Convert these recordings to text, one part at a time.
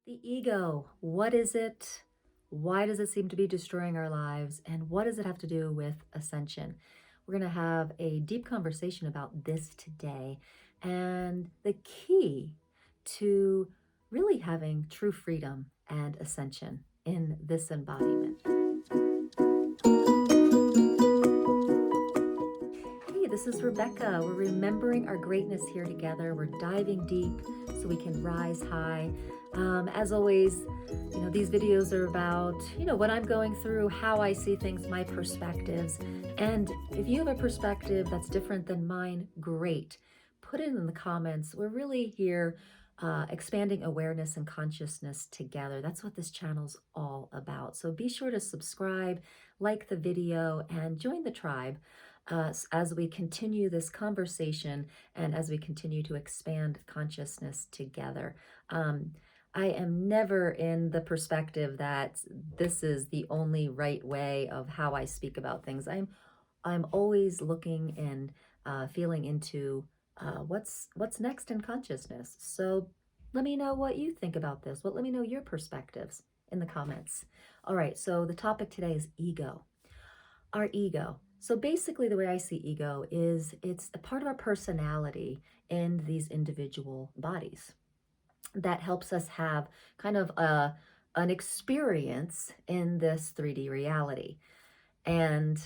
The ego, what is it? Why does it seem to be destroying our lives? And what does it have to do with ascension? We're going to have a deep conversation about this today and the key to really having true freedom and ascension in this embodiment. Hey, this is Rebecca. We're remembering our greatness here together. We're diving deep so we can rise high. As always, these videos are about, what I'm going through, how I see things, my perspectives. And if you have a perspective that's different than mine, great. Put it in the comments. We're really here expanding awareness and consciousness together. That's what this channel's all about. So be sure to subscribe, like the video, and join the tribe as we continue this conversation and as we continue to expand consciousness together. I am never in the perspective that this is the only right way of how I speak about things. I'm always looking and feeling into what's next in consciousness. So let me know what you think about this. Let me know your perspectives in the comments. All right, so the topic today is ego. Our ego. So basically the way I see ego is it's a part of our personality in these individual bodies that helps us have kind of an experience in this 3D reality. And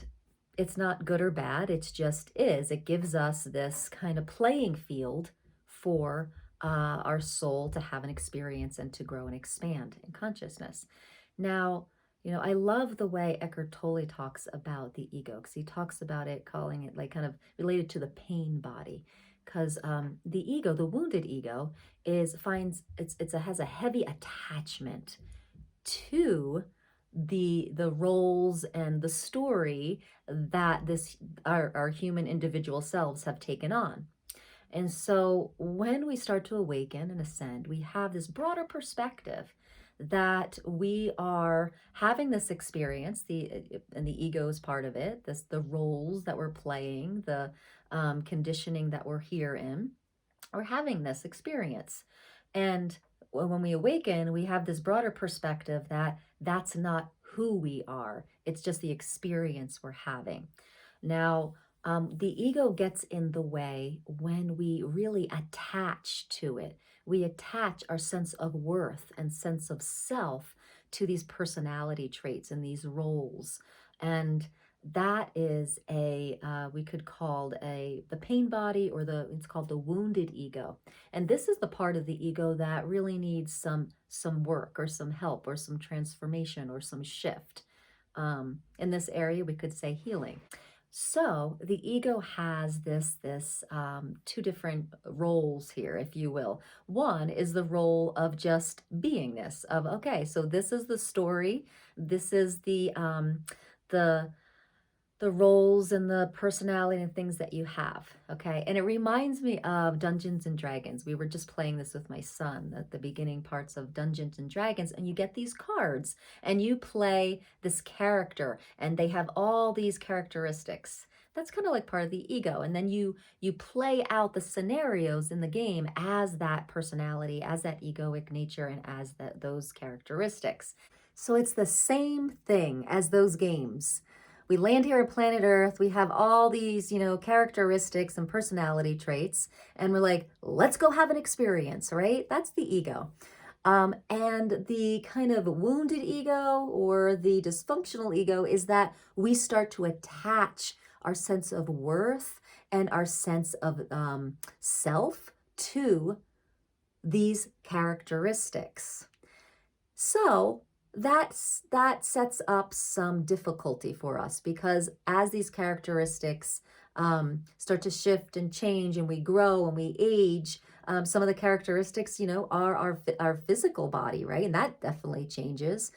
it's not good or bad, it just is. It gives us this kind of playing field for our soul to have an experience and to grow and expand in consciousness. Now, I love the way Eckhart Tolle talks about the ego, because he talks about it, calling it like kind of related to the pain body. Because the ego, the wounded ego, has a heavy attachment to the roles and the story that our human individual selves have taken on. And so when we start to awaken and ascend, we have this broader perspective that we are having this experience, and the ego is part of it, the roles that we're playing, the conditioning that we're here in, we're having this experience. And when we awaken, we have this broader perspective that that's not who we are. It's just the experience we're having. Now, the ego gets in the way when we really attach to it. We attach our sense of worth and sense of self to these personality traits and these roles. And that is we could call the pain body, or it's called the wounded ego. And this is the part of the ego that really needs some work or some help or some transformation or some shift. In this area, we could say healing. So the ego has this two different roles here, if you will. One is the role of just beingness, of, okay, so this is the story, this is the roles and the personality and things that you have, okay? And it reminds me of Dungeons and Dragons. We were just playing this with my son at the beginning parts of Dungeons and Dragons, and you get these cards and you play this character and they have all these characteristics. That's kind of like part of the ego. And then you play out the scenarios in the game as that personality, as that egoic nature, and as those characteristics. So it's the same thing as those games. We land here on planet Earth, we have all these, characteristics and personality traits, and we're like, let's go have an experience, right? That's the ego. And the kind of wounded ego or the dysfunctional ego is that we start to attach our sense of worth and our sense of self to these characteristics. So that sets up some difficulty for us, because as these characteristics start to shift and change and we grow and we age, some of the characteristics, are our physical body, right? And that definitely changes.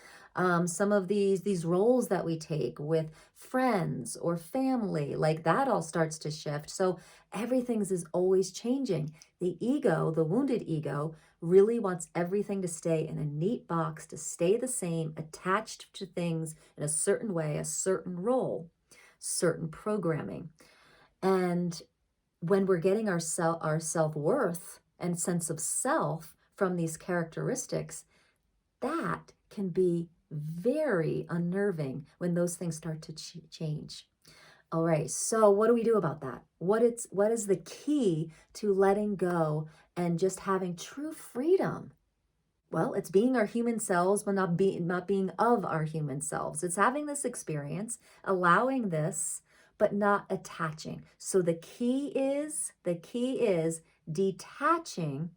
Some of these roles that we take with friends or family, like that all starts to shift. So everything's is always changing. The ego, the wounded ego, really wants everything to stay in a neat box, to stay the same, attached to things in a certain way, a certain role, certain programming. And when we're getting our self-worth and sense of self from these characteristics, that can be very unnerving when those things start to change. All right, so what do we do about that? What is the key to letting go and just having true freedom? Well, it's being our human selves, but not being of our human selves. It's having this experience, allowing this, but not attaching. So the key is detaching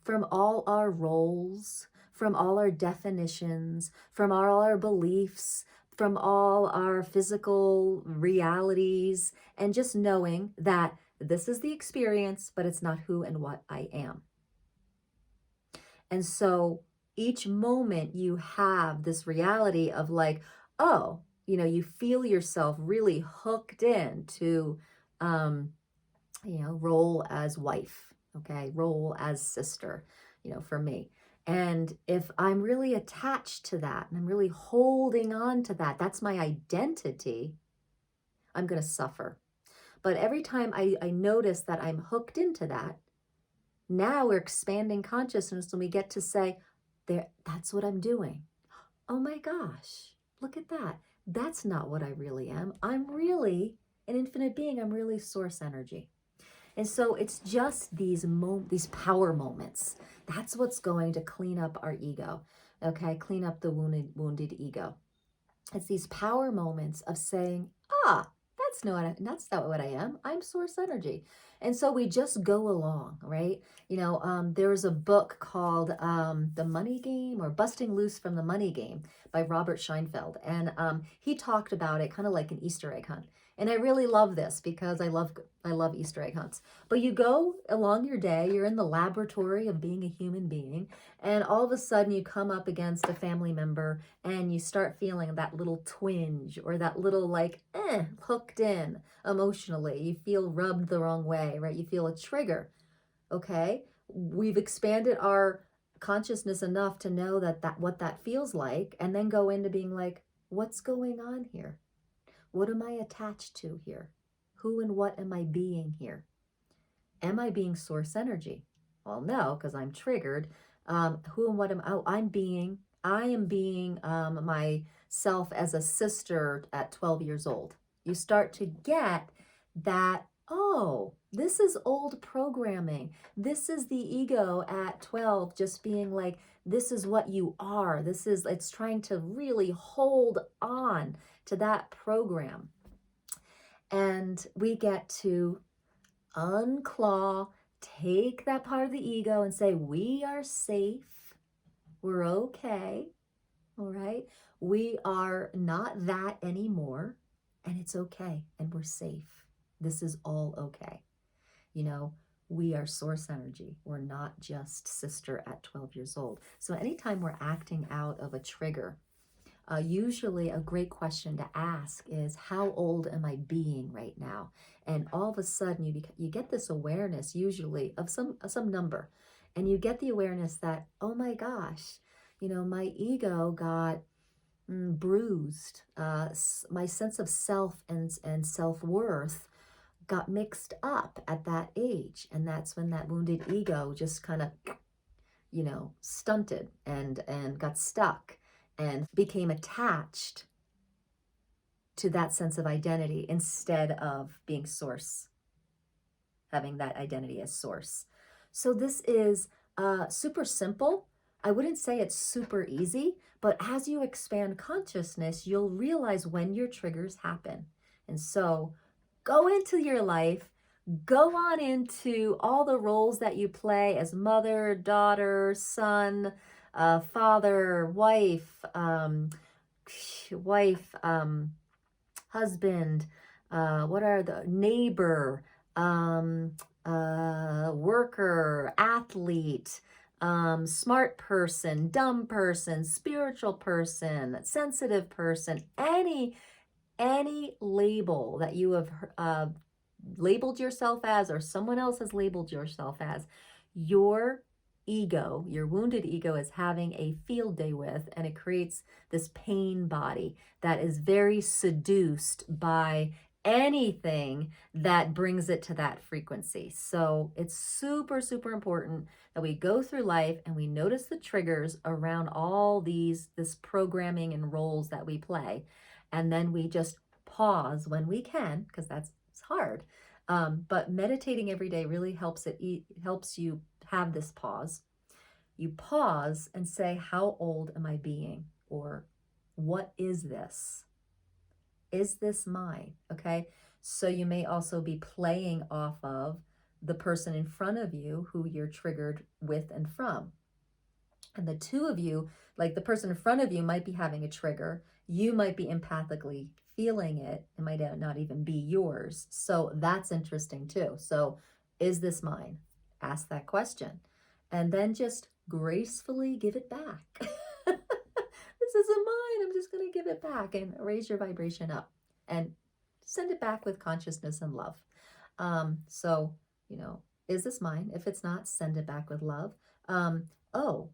from all our roles, from all our definitions, from all our beliefs, from all our physical realities, and just knowing that this is the experience, but it's not who and what I am. And so each moment you have this reality of like, oh, you feel yourself really hooked in to, role as wife, okay, role as sister, for me. And if I'm really attached to that and I'm really holding on to that, that's my identity, I'm going to suffer. But every time I notice that I'm hooked into that, now we're expanding consciousness and we get to say, that's what I'm doing. Oh my gosh, look at that. That's not what I really am. I'm really an infinite being. I'm really source energy. And so it's just these power moments. That's what's going to clean up our ego, okay? Clean up the wounded ego. It's these power moments of saying, that's not what I am. I'm source energy. And so we just go along, right? There's a book called The Money Game, or Busting Loose from the Money Game, by Robert Scheinfeld. And he talked about it kind of like an Easter egg hunt. And I really love this because I love Easter egg hunts. But you go along your day, you're in the laboratory of being a human being, and all of a sudden you come up against a family member and you start feeling that little twinge or that little hooked in emotionally. You feel rubbed the wrong way, right? You feel a trigger. Okay? We've expanded our consciousness enough to know that what that feels like, and then go into being like, what's going on here? What am I attached to here? Who and what am I being here? Am I being source energy? Well, no, because I'm triggered. Who and what am I? Oh, I am being myself as a sister at 12 years old. You start to get that, oh, this is old programming. This is the ego at 12 just being like, this is what you are. It's trying to really hold on to that program. And we get to unclaw, take that part of the ego and say, we are safe. We're okay. All right. We are not that anymore. And it's okay. And we're safe. This is all okay. We are source energy. We're not just sister at 12 years old. So anytime we're acting out of a trigger, usually a great question to ask is, how old am I being right now? And all of a sudden you get this awareness usually of some number, and you get the awareness that, oh my gosh, my ego got bruised. My sense of self and self-worth got mixed up at that age. And that's when that wounded ego just kind of, stunted and got stuck and became attached to that sense of identity instead of being source, having that identity as source. So this is super simple. I wouldn't say it's super easy, but as you expand consciousness, you'll realize when your triggers happen. And so go into your life, go on into all the roles that you play as mother, daughter, son, father, wife, husband, what are the neighbor, worker, athlete, smart person, dumb person, spiritual person, sensitive person, any label that you have labeled yourself as, or someone else has labeled yourself as, your ego, your wounded ego, is having a field day with, and it creates this pain body that is very seduced by anything that brings it to that frequency. So it's super, super important that we go through life and we notice the triggers around all this programming and roles that we play. And then we just pause when we can, because it's hard. But meditating every day really helps you have this pause. You pause and say, how old am I being? Or what is this? Is this mine? Okay. So you may also be playing off of the person in front of you who you're triggered with and from. And the two of you, like the person in front of you might be having a trigger. You might be empathically feeling it. It might not even be yours. So that's interesting too. So is this mine? Ask that question. And then just gracefully give it back. This isn't mine. I'm just going to give it back and raise your vibration up and send it back with consciousness and love. So, is this mine? If it's not, send it back with love. Oh,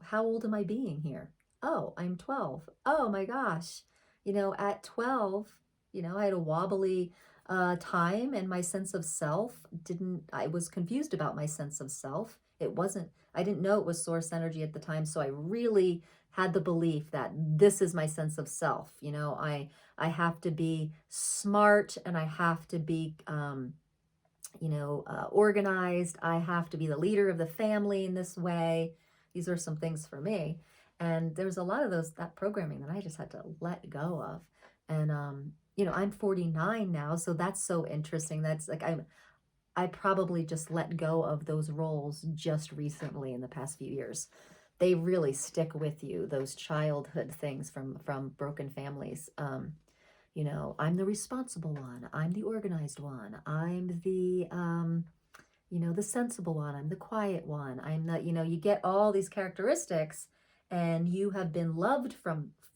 how old am I being here? Oh, I'm 12. Oh my gosh. At 12, I had a wobbly time, and my sense of self I was confused about my sense of self. I didn't know it was source energy at the time. So I really had the belief that this is my sense of self. I have to be smart, and I have to be, organized. I have to be the leader of the family in this way. These are some things for me. And there's a lot of that programming that I just had to let go of. And, I'm 49 now. So that's so interesting. That's like, I probably just let go of those roles just recently in the past few years. They really stick with you, those childhood things from broken families. I'm the responsible one. I'm the organized one. I'm the, the sensible one. I'm the quiet one. I'm the, you get all these characteristics, and you have been loved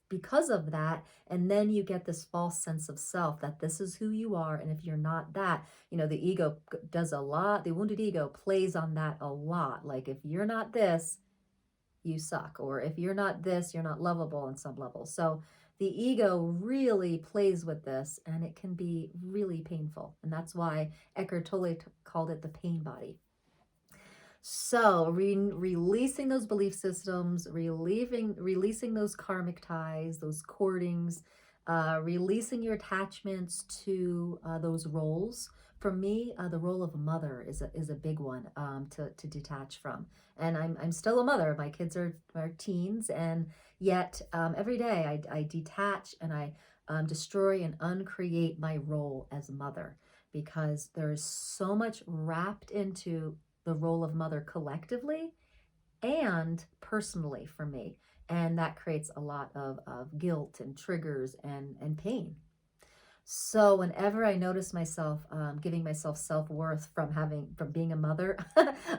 because of that. And then you get this false sense of self that this is who you are. And if you're not that, the ego does a lot. The wounded ego plays on that a lot. Like, if you're not this, you suck. Or if you're not this, you're not lovable on some level. So the ego really plays with this, and it can be really painful. And that's why Eckhart Tolle called it the pain body. So releasing those belief systems, releasing those karmic ties, those cordings, releasing your attachments to those roles. For me, the role of a mother is a big one to detach from. And I'm still a mother. My kids are teens, and yet every day I detach and I destroy and uncreate my role as mother, because there is so much wrapped into the role of mother collectively and personally for me. And that creates a lot of guilt and triggers and pain. So whenever I notice myself giving myself self-worth from being a mother,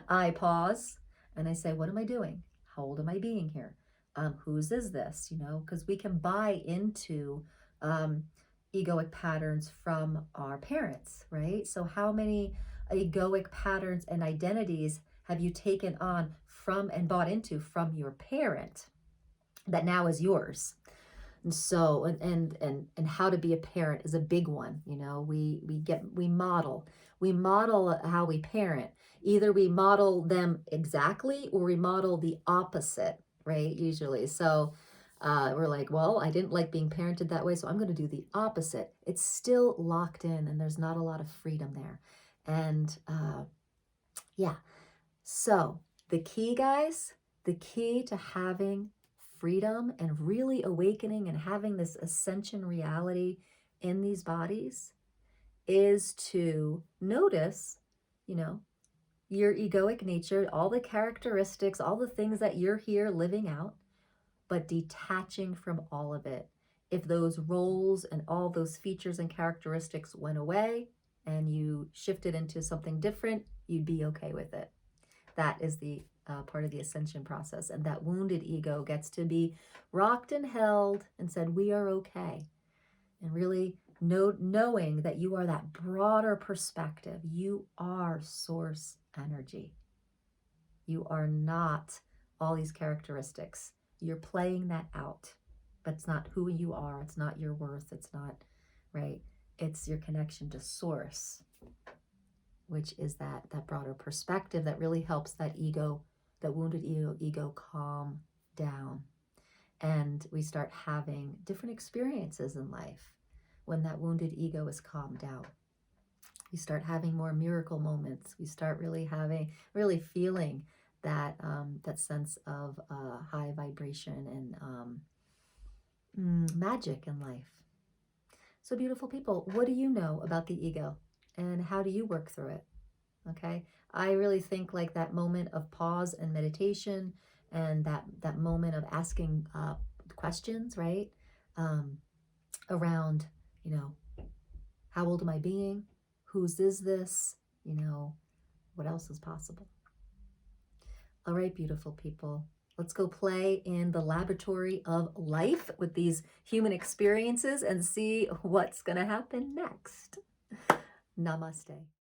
I pause and I say, what am I doing? How old am I being here? Whose is this? Because we can buy into egoic patterns from our parents, right? So how many egoic patterns and identities have you taken on from and bought into from your parent that now is yours? And so, and how to be a parent is a big one. We model how we parent. Either we model them exactly, or we model the opposite, right? Usually. So we're like, well, I didn't like being parented that way, so I'm going to do the opposite. It's still locked in, and there's not a lot of freedom there. And yeah, so the key, guys, the key to having freedom and really awakening and having this ascension reality in these bodies is to notice, your egoic nature, all the characteristics, all the things that you're here living out, but detaching from all of it. If those roles and all those features and characteristics went away and you shifted into something different, you'd be okay with it. That is the part of the ascension process. And that wounded ego gets to be rocked and held and said, we are okay. And really knowing that you are that broader perspective. You are source energy. You are not all these characteristics. You're playing that out, but it's not who you are. It's not your worth. It's not, right? It's your connection to source, which is that broader perspective that really helps that ego, that wounded ego calm down. And we start having different experiences in life when that wounded ego is calmed out. We start having more miracle moments. We start really feeling that that sense of high vibration and magic in life. So beautiful people, what do you know about the ego and how do you work through it? Okay, I really think like that moment of pause and meditation, and that moment of asking questions, right? Around, how old am I being? Whose is this? What else is possible? All right, beautiful people. Let's go play in the laboratory of life with these human experiences and see what's going to happen next. Namaste.